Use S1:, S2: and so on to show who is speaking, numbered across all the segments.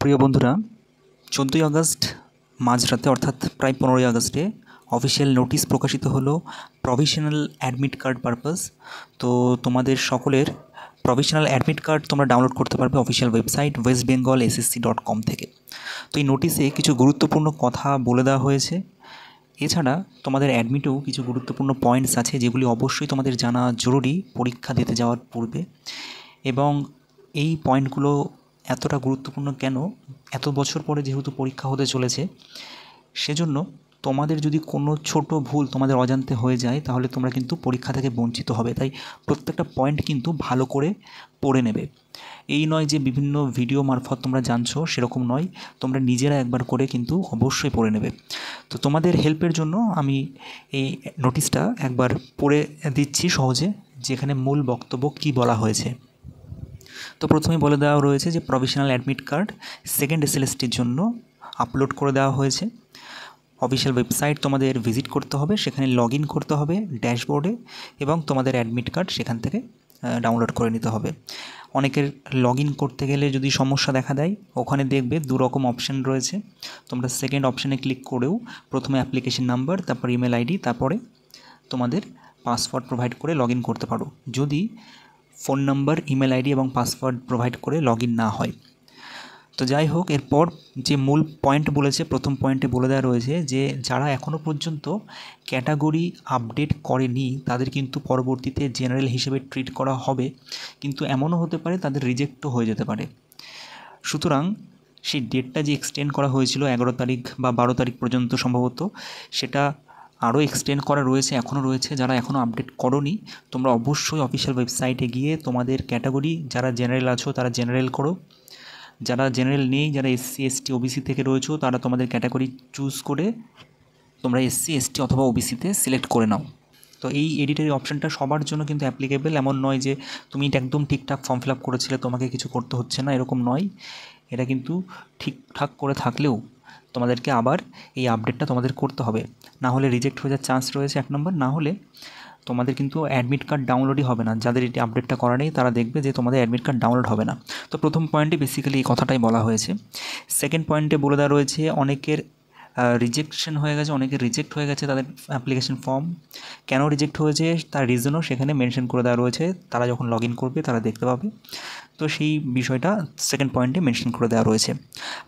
S1: প্রিয় বন্ধুরা, 14ই আগস্ট মাঝরাতে অর্থাৎ প্রায় 15ই আগস্টে অফিসিয়াল নোটিশ প্রকাশিত হলো প্রভিশনাল অ্যাডমিট কার্ড পারপাস। তো তোমাদের সকলের প্রভিশনাল অ্যাডমিট কার্ড তোমরা ডাউনলোড করতে পারবে অফিসিয়াল ওয়েবসাইট westbengalssc.com থেকে। তো এই নোটিশে কিছু গুরুত্বপূর্ণ কথা বলে দেওয়া হয়েছে। এছাড়া তোমাদের অ্যাডমিটেও কিছু গুরুত্বপূর্ণ পয়েন্টস আছে যেগুলি অবশ্যই তোমাদের জানা জরুরি পরীক্ষা দিতে যাওয়ার পূর্বে। এবং এই পয়েন্টগুলো এতটা গুরুত্বপূর্ণ কেন, এত বছর পরে যেহেতু পরীক্ষা হতে চলেছে, সেজন্য তোমাদের যদি কোনো ছোট ভুল তোমাদের অজান্তে হয়ে যায় তাহলে তোমরা কিন্তু পরীক্ষা থেকে বঞ্চিত হবে। তাই প্রত্যেকটা পয়েন্ট কিন্তু ভালো করে পড়ে নেবে। এই নয় যে বিভিন্ন ভিডিও মারফত তোমরা জানছো, সেরকম নয়, তোমরা নিজেরা একবার করে কিন্তু অবশ্যই পড়ে নেবে। তো তোমাদের হেল্পের জন্য আমি এই নোটিশটা একবার পড়ে দিচ্ছি সহজে, যেখানে মূল বক্তব্য কী বলা হয়েছে। তো প্রথমেই বলে দেওয়া রয়েছে যে প্রভিশনাল অ্যাডমিট কার্ড সেকেন্ড এসএলএসটির জন্য আপলোড করে দেওয়া হয়েছে। অফিসিয়াল ওয়েবসাইট তোমাদের ভিজিট করতে হবে, সেখানে লগ ইন করতে হবে ড্যাশবোর্ডে, এবং তোমাদের অ্যাডমিট কার্ড সেখান থেকে ডাউনলোড করে নিতে হবে। অনেকের লগ ইন করতে গেলে যদি সমস্যা দেখা দেয়, ওখানে দেখবে দুরকম অপশান রয়েছে। তোমরা সেকেন্ড অপশানে ক্লিক করেও প্রথমে অ্যাপ্লিকেশন নাম্বার, তারপর ইমেল আইডি, তারপরে তোমাদের পাসওয়ার্ড প্রোভাইড করে লগ ইন করতে পারো, যদি ফোন নাম্বার, ইমেল আইডি এবং পাসওয়ার্ড প্রোভাইড করে লগ ইন না হয়। তো যাই হোক, এরপর যে মূল পয়েন্ট বলেছে, প্রথম পয়েন্টে বলে দেওয়া রয়েছে যে যারা এখনও পর্যন্ত ক্যাটাগরি আপডেট করেনি তাদের কিন্তু পরবর্তীতে জেনারেল হিসেবে ট্রিট করা হবে, কিন্তু এমনও হতে পারে তাদের রিজেক্টও হয়ে যেতে পারে। সুতরাং সেই ডেটটা যে এক্সটেন্ড করা হয়েছিল 11 তারিখ বা 12 তারিখ পর্যন্ত সম্ভবত, সেটা আরও এক্সটেন্ড করা রয়েছে, এখনও রয়েছে। যারা এখনও আপডেট করোনি, তোমরা অবশ্যই অফিসিয়াল ওয়েবসাইটে গিয়ে তোমাদের ক্যাটাগরি, যারা জেনারেল আছো তারা জেনারেল করো, যারা জেনারেল নেই, যারা এসসি এসটি ওবিসি থেকে রয়েছো, তারা তোমাদের ক্যাটাগরি চুজ করে তোমরা এসসি এসটি অথবা ওবিসিতে সিলেক্ট করে নাও। তো এই এডিটের অপশানটা সবার জন্য কিন্তু অ্যাপ্লিকেবল। এমন নয় যে তুমি একদম ঠিকঠাক ফর্ম ফিল আপ করেছিলে, তোমাকে কিছু করতে হচ্ছে না, এরকম নয়। এটা কিন্তু ঠিকঠাক করে থাকলেও তোমাদেরকে আবার এই আপডেটটা তোমাদের করতে হবে, না হলে রিজেক্ট হয়ে যাওয়ার চান্স রয়েছে 1 নম্বর। না হলে তোমাদের কিন্তু অ্যাডমিট কার্ড ডাউনলোডই হবে না। যাদের এটি আপডেটটা করা নেই তারা দেখবে যে তোমাদের অ্যাডমিট কার্ড ডাউনলোড হবে না। তো প্রথম পয়েন্টে বেসিক্যালি এই কথাটাই বলা হয়েছে। সেকেন্ড পয়েন্টে বলে দেওয়া রয়েছে অনেকের রিজেকশন হয়ে গেছে, অনেকের রিজেক্ট হয়ে গেছে তাদের অ্যাপ্লিকেশন ফর্ম। কেন রিজেক্ট হয়েছে তার রিজনও সেখানে মেনশন করে দেওয়া রয়েছে, তারা যখন লগ ইন করবে তারা দেখতে পাবে। তো সেই বিষয়টা সেকেন্ড পয়েন্টে মেনশন করে দেওয়া রয়েছে।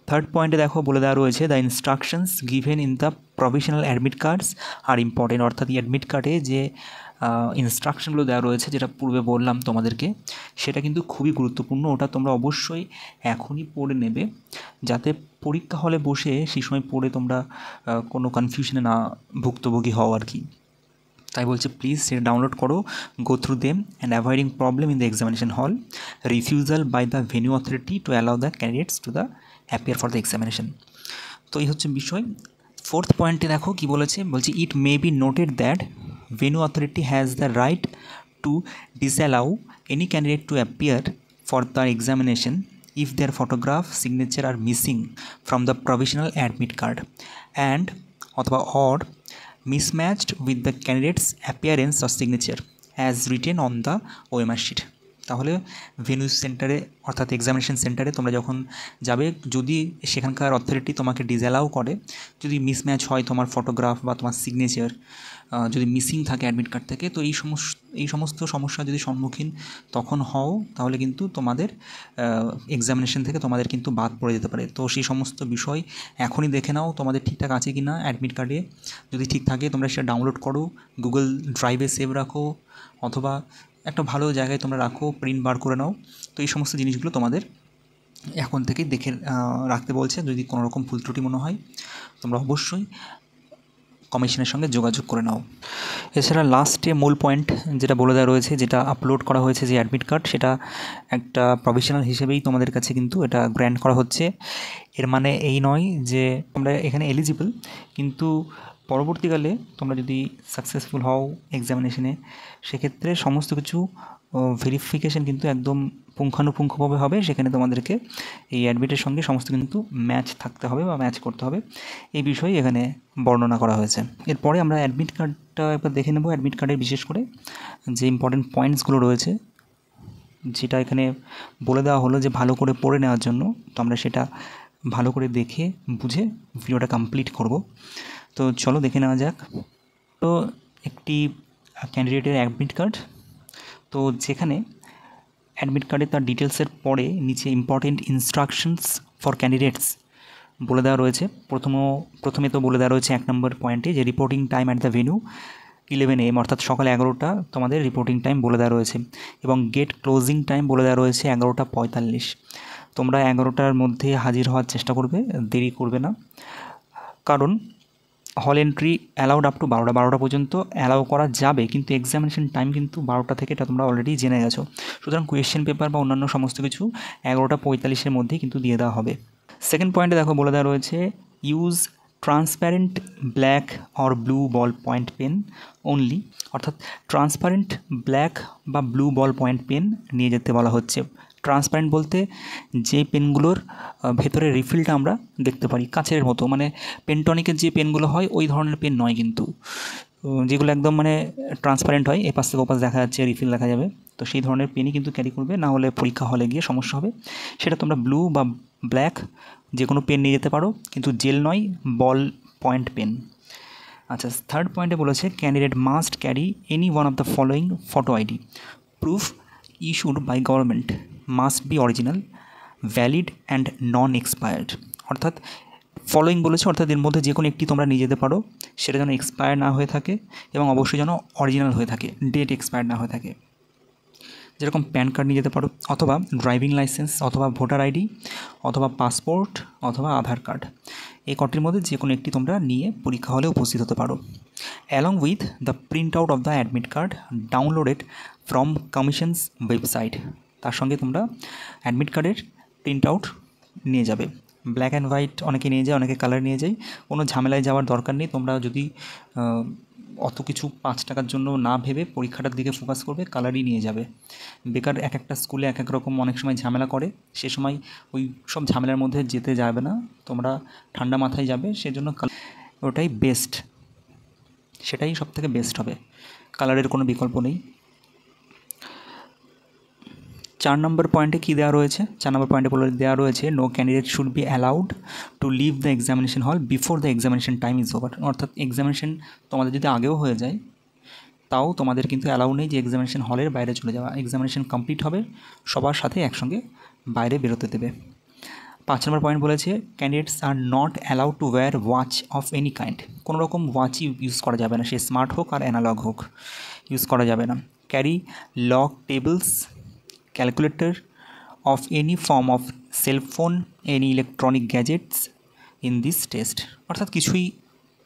S1: থার্ড পয়েন্টে দেখো বলে দেওয়া রয়েছে the instructions given in the provisional admit cards are important. অর্থাৎ অ্যাডমিট কার্ডে যে ইনস্ট্রাকশনগুলো দেওয়া রয়েছে, যেটা পূর্বে বললাম তোমাদেরকে, সেটা কিন্তু খুবই গুরুত্বপূর্ণ। ওটা তোমরা অবশ্যই এখনই পড়ে নেবে, যাতে পরীক্ষা হলে বসে সেই সময় পড়ে তোমরা কোনো কনফিউশনে না ভুক্তভোগী হও আর কি। তাই বলছে প্লিজ সেটা ডাউনলোড করো, go through them and avoiding problem in the examination hall, refusal by the venue authority to allow the candidates to the appear for the examination. তো এই হচ্ছে বিষয়। ফোর্থ পয়েন্টে দেখো কি বলেছে, বলছে it may be noted that venue authority has the right to disallow any candidate to appear for the examination if their photograph, signature are missing from the provisional admit card and or mismatched with the candidate's appearance or signature as written on the OMR sheet. তাহলে venue সেন্টারে অর্থাৎ examination সেন্টারে তোমরা যখন যাবে, যদি সেখানকার authority তোমাকে ডিসঅ্যালাউ করে, যদি মিসম্যাচ হয় তোমার ফটোগ্রাফ বা তোমার সিগনেচার যদি মিসিং থাকে অ্যাডমিট কার্ড থেকে, তো এই সমস্ত সমস্যা যদি সম্মুখীন তখন হও, তাহলে কিন্তু তোমাদের এক্সামিনেশন থেকে তোমাদের কিন্তু বাদ পড়ে যেতে পারে। তো সেই সমস্ত বিষয় এখনই দেখে নাও তোমাদের ঠিকঠাক আছে কি না অ্যাডমিট কার্ডে। যদি ঠিক থাকে তোমরা সেটা ডাউনলোড করো, গুগল ড্রাইভে সেভ রাখো, অথবা একটা ভালো জায়গায় তোমরা রাখো, প্রিন্ট বার করে নাও। তো এই সমস্ত জিনিসগুলো তোমাদের এখন থেকেই দেখে রাখতে বলছে। যদি কোনো রকম ভুল ত্রুটি মনে হয় তোমরা অবশ্যই কমিশনের সঙ্গে যোগাযোগ করে নাও। এছাড়া লাস্টে মূল পয়েন্ট যেটা বলে দেওয়া রয়েছে, যেটা আপলোড করা হয়েছে যে অ্যাডমিট কার্ড, সেটা একটা প্রভিশনাল হিসেবেই তোমাদের কাছে কিন্তু এটা গ্র্যান্ট করা হচ্ছে। এর মানে এই নয় যে তোমরা এখানে এলিজিবল, কিন্তু পরবর্তীকালে তোমরা যদি সাকসেসফুল হও এক্সামিনেশনে, সেক্ষেত্রে সমস্ত কিছু ভেরিফিকেশান কিন্তু একদম পুঙ্খানুপুঙ্খভাবে হবে। সেখানে তোমাদেরকে এই অ্যাডমিটের সঙ্গে সমস্ত কিন্তু ম্যাচ থাকতে হবে বা ম্যাচ করতে হবে, এই বিষয়ে এখানে বর্ণনা করা হয়েছে। এরপরে আমরা অ্যাডমিট কার্ডটা একবার দেখে নেব। অ্যাডমিট কার্ডের বিশেষ করে যে ইম্পর্টেন্ট পয়েন্টসগুলো রয়েছে, যেটা এখানে বলে দেওয়া হলো যে ভালো করে পড়ে নেওয়ার জন্য, তো আমরা সেটা ভালো করে দেখে বুঝে ভিডিওটা কমপ্লিট করব। তো চলো দেখে নেওয়া যাক। তো একটি ক্যান্ডিডেটের অ্যাডমিট কার্ড, তো যেখানে অ্যাডমিট কার্ডে তার ডিটেলসের পরে নিচে ইম্পর্টেন্ট ইনস্ট্রাকশনস ফর ক্যান্ডিডেটস বলে দেওয়া রয়েছে। প্রথমে তো বলে দেওয়া রয়েছে 1 নম্বর পয়েন্টে যে reporting time at the venue 11 AM, অর্থাৎ সকাল 11টা তোমাদের রিপোর্টিং টাইম বলে দেওয়া রয়েছে, এবং গেট ক্লোজিং টাইম বলে দেওয়া রয়েছে 11টা 45। তোমরা 11টার মধ্যে হাজির হওয়ার চেষ্টা করবে, দেরি করবে না, কারণ হল এন্ট্রি অ্যালাউড আপ টু 12টা পর্যন্ত অ্যালাউ করা যাবে, কিন্তু এক্সামিনেশন টাইম কিন্তু 12টা থেকে, এটা তোমরা অলরেডি জেনে গেছো। সুতরাং কোয়েশ্চেন পেপার বা অন্যান্য সমস্ত কিছু 11টা 45-এর মধ্যেই কিন্তু দিয়ে দেওয়া হবে। সেকেন্ড পয়েন্টে দেখো বলে দেওয়া রয়েছে use transparent black or blue ball point pen only, অর্থাৎ ট্রান্সপারেন্ট ব্ল্যাক বা ব্লু বল পয়েন্ট পেন নিয়ে যেতে বলা হচ্ছে। ট্রান্সপারেন্ট বলতে যে পেনগুলোর ভেতরে রিফিলটা আমরা দেখতে পারি কাচের মতো, মানে পেনটনিকের যে পেনগুলো হয় ওই ধরনের পেন নয় কিন্তু, যেগুলো একদম মানে ট্রান্সপারেন্ট হয়, এপাশ থেকে ওপাশ দেখা যাচ্ছে, রিফিল দেখা যাবে, তো সেই ধরনের পেনই কিন্তু ক্যারি করবে, না হলে পরীক্ষা হলে গিয়ে সমস্যা হবে। সেটা তোমরা ব্লু বা ব্ল্যাক যে কোনো পেন নিয়ে যেতে পারো, কিন্তু জেল নয়, বল পয়েন্ট পেন। আচ্ছা, থার্ড পয়েন্টে বলেছে candidate must carry any one of the following photo ID proof issued by government, must be original, valid and non expired. অর্থাৎ ফলোয়িং বলেছে, অর্থাৎ এর মধ্যে যে কোনো একটি তোমরা নিয়ে যেতে পারো, সেটা যেন এক্সপায়ার না হয়ে থাকে এবং অবশ্যই যেন অরিজিনাল হয়ে থাকে, ডেট এক্সপায়ার না হয়ে থাকে। যেরকম প্যান কার্ড নিয়ে যেতে পারো, অথবা ড্রাইভিং লাইসেন্স, অথবা ভোটার আইডি, অথবা পাসপোর্ট, অথবা আধার কার্ড, এই কটির মধ্যে যে কোনো একটি তোমরা নিয়ে পরীক্ষা হলে উপস্থিত হতে পারো। Along with the print out of the admit card downloaded from commission's website, তার সঙ্গে তোমরা অ্যাডমিট কার্ডের প্রিন্ট আউট নিয়ে যাবে। ব্ল্যাক অ্যান্ড হোয়াইট অনেকে নিয়ে যায়, অনেকে কালার নিয়ে যায়, কোনো ঝামেলায় যাওয়ার দরকার নেই। তোমরা যদি অত কিছু 5 টাকার জন্য না ভেবে পরীক্ষাটার দিকে ফোকাস করবে, কালারই নিয়ে যাবে। বেকার এক একটা স্কুলে এক এক রকম অনেক সময় ঝামেলা করে, সে সময় ওই সব ঝামেলার মধ্যে যেতে যাবে না, তোমরা ঠান্ডা মাথায় যাবে, সেজন্য ওটাই বেস্ট, সেটাই সব থেকে বেস্ট হবে, কালারের কোনো বিকল্প নেই। 4 নম্বর পয়েন্টে কী দেওয়া রয়েছে? 4 নম্বর পয়েন্টে বলে দেওয়া রয়েছে no candidate should be allowed to leave the examination hall before the examination time is over, অর্থাৎ এক্সামিনেশন তোমাদের যদি আগেও হয়ে যায় তাও তোমাদের কিন্তু অ্যালাউ নেই যে এক্সামিনেশন হলের বাইরে চলে যাওয়া। এক্সামিনেশন কমপ্লিট হবে, সবার সাথে একসঙ্গে বাইরে বেরোতে দেবে। 5 নম্বর পয়েন্ট বলেছে candidates are not allowed to wire watch of any kind, কোনো রকম ওয়াচই ইউজ করা যাবে না, সে স্মার্ট হোক আর অ্যানালগ হোক, ইউজ করা যাবে না। Carry log tables, calculator of any form of cell phone, any electronic gadgets in this test, অর্থাৎ কিছুই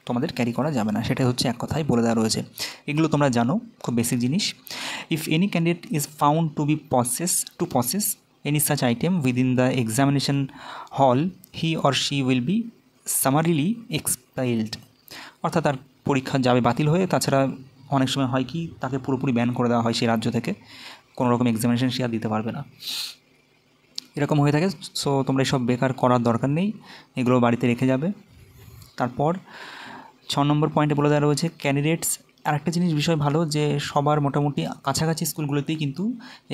S1: তোমাদের ক্যারি করা যাবে না, সেটা হচ্ছে এক কথায় বলে দেওয়া রয়েছে। এগুলো তোমরা জানো, খুব বেসিক জিনিস। If any candidate is found to possess any such item within the examination hall, he or she will be summarily expelled, অর্থাৎ তার পরীক্ষা যাবে বাতিল হয়ে। তাছাড়া অনেক সময় হয় কি, তাকে পুরোপুরি ব্যান করে দেওয়া হয় সেই রাজ্য থেকে, কোনো রকম এক্সামিনেশন সে আর দিতে পারবে না, এরকম হয়ে থাকে। সো তোমরা এসব বেকার করার দরকার নেই, এগুলো বাড়িতে রেখে যাবে। তারপর 6 নম্বর পয়েন্টে বলে দেওয়া রয়েছে ক্যান্ডিডেটস, আরেকটা জিনিস বিষয় ভালো যে সবার মোটামুটি কাছাকাছি স্কুলগুলোতেই কিন্তু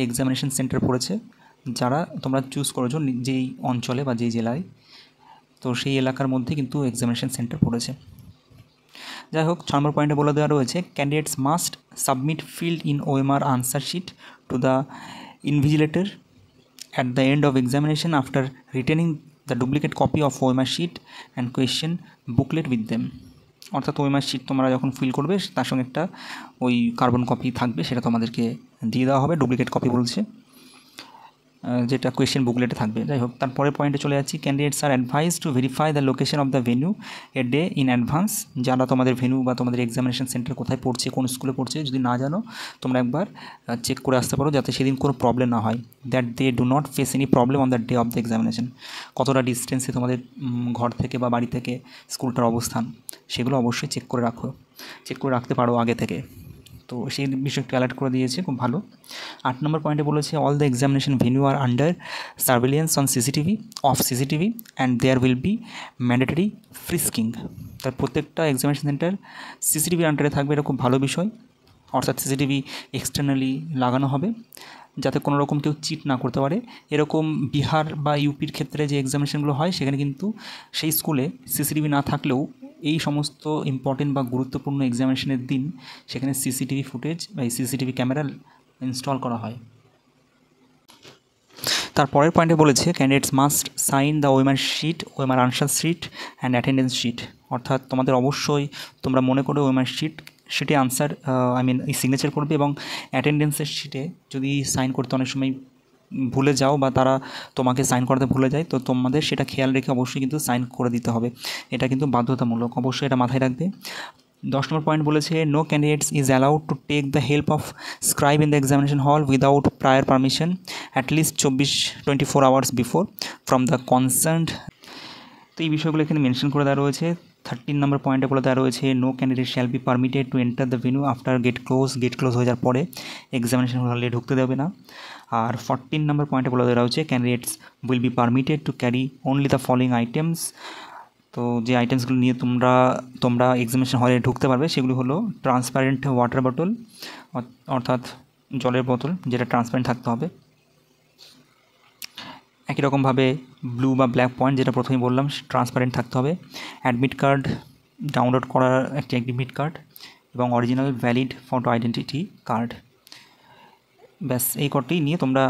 S1: এক্সামিনেশন সেন্টার পড়েছে, যারা তোমরা চুজ করেছো যেই অঞ্চলে বা যেই জেলায়, তো সেই এলাকার মধ্যে কিন্তু এক্সামিনেশন সেন্টার পড়েছে। যাই হোক, 6 নম্বর পয়েন্টে বলে দেওয়া রয়েছে candidates must submit filled in OMR answer sheet to the invigilator at the end of examination after retaining the duplicate copy of OMR sheet and question booklet with them, অর্থাৎ OMR sheet তোমরা যখন feel করবে তার সঙ্গে একটা ওই carbon copy থাকবে, সেটা তোমাদেরকে দিয়ে দেওয়া হবে, ডুপ্লিকেট কপি বলছে, যেটা কোয়েশ্চেন বুকলেটে থাকবে। যাই হোক, তারপরে পয়েন্টে চলে যাচ্ছি candidates are advice to verify the location of the venue a day in advance, যারা তোমাদের ভেন্যু বা তোমাদের এক্সামিনেশন সেন্টার কোথায় পড়ছে, কোন স্কুলে পড়ছে, যদি না জানো তোমরা একবার চেক করে আসতে পারো, যাতে সেদিন কোনো প্রবলেম না হয়, that they do not face any problem on the day of the examination. কতটা ডিস্টেন্সে তোমাদের ঘর থেকে বা বাড়ি থেকে স্কুলটার অবস্থান, সেগুলো অবশ্যই চেক করে রাখতে পারো আগে থেকে, তো সেই বিষয়টা অ্যালার্ট করে দিয়েছে, খুব ভালো। 8 নম্বর পয়েন্টে বলেছে all the examination venue are under surveillance on CCTV and there will be mandatory frisking, তার প্রত্যেকটা এক্সামিনেশন সেন্টার সিসিটিভির আন্ডারে থাকবে, এটা খুব ভালো বিষয়, অর্থাৎ সিসিটিভি এক্সটার্নালি লাগানো হবে, যাতে কোনো রকম কেউ চিট না করতে পারে। এরকম বিহার বা ইউপির ক্ষেত্রে যে এক্সামিনেশনগুলো হয় সেখানে কিন্তু সেই স্কুলে সিসিটিভি না থাকলেও এই সমস্ত ইম্পর্টেন্ট বা গুরুত্বপূর্ণ এক্সামিনেশনের দিন সেখানে সিসিটিভি ফুটেজ বা সিসিটিভি ক্যামেরা ইনস্টল করা হয়। তারপরের পয়েন্টে বলেছে candidates must sign the OMR sheet, OMR answer sheet and attendance sheet. অর্থাৎ তোমাদের অবশ্যই তোমরা মনে করে ওএমআর শিটে আনসার এই সিগনেচার করবে, এবং অ্যাটেন্ডেন্সের শিটে যদি সাইন করতে অনেক সময় ভুলে যাও বা তারা তোমাকে সাইন করাতে ভুলে যায়, তো তোমাদের সেটা খেয়াল রেখে অবশ্যই কিন্তু সাইন করে দিতে হবে। এটা কিন্তু বাধ্যতামূলক, অবশ্যই এটা মাথায় রাখবে। 10 নম্বর পয়েন্ট বলেছে no candidates is allowed to take the help of scribe in the examination hall without prior permission at least 24 hours before from the concerned. তো এই বিষয়গুলো এখানে মেনশন করে দেওয়া রয়েছে। 13 নম্বর পয়েন্টে বলে দেওয়া রয়েছে no candidate shall be permitted to enter the venue after gate close হয়ে যাওয়ার পরে এক্সামিনেশন হলে ঢুকতে দেবে না। আর 14 নম্বর পয়েন্টে বলে দেওয়া হচ্ছে candidates will be permitted to carry only the following items. তো যে আইটেমসগুলো নিয়ে তোমরা এক্সামিনেশন হলে ঢুকতে পারবে সেগুলি হলো ট্রান্সপারেন্ট ওয়াটার বটল, অর্থাৎ জলের বোতল যেটা ট্রান্সপারেন্ট থাকতে হবে। একই রকমভাবে ব্লু বা ব্ল্যাক পয়েন্ট যেটা প্রথমেই বললাম ট্রান্সপারেন্ট থাকতে হবে। অ্যাডমিট কার্ড ডাউনলোড করার একটি অ্যাডমিট কার্ড এবং original valid photo identity card. ব্যাস এই কটি নিয়ে তোমরা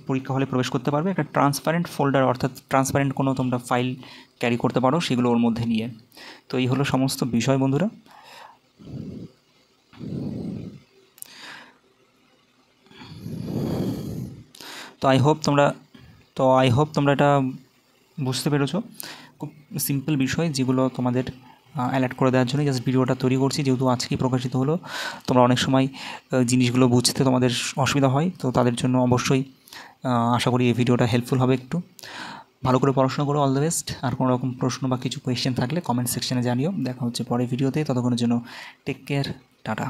S1: পরীক্ষা হলে প্রবেশ করতে পারবে। একটা ট্রান্সপারেন্ট ফোল্ডার অর্থাৎ ট্রান্সপারেন্ট কোনো তোমরা ফাইল ক্যারি করতে পারো সেগুলো ওর মধ্যে নিয়ে। তো এই হলো সমস্ত বিষয় বন্ধুরা। তো আই হোপ তোমরা এটা বুঝতে পেরেছো। খুব সিম্পল বিষয় যেগুলো তোমাদের অ্যালার্ট করে দেওয়ার জন্য জাস্ট ভিডিওটা তৈরি করছি, যেহেতু আজকেই প্রকাশিত হলো। তোমরা অনেক সময় জিনিসগুলো বুঝতে তোমাদের অসুবিধা হয়, তো তাদের জন্য অবশ্যই আশা করি এই ভিডিওটা হেল্পফুল হবে। একটু ভালো করে পড়াশোনা করো, অল দ্য বেস্ট। আর কোনো রকম প্রশ্ন বা কিছু কোয়েশ্চেন থাকলে কমেন্ট সেকশনে জানিও। দেখা হচ্ছে পরের ভিডিওতে, ততক্ষণের জন্য টেক কেয়ার, টাটা।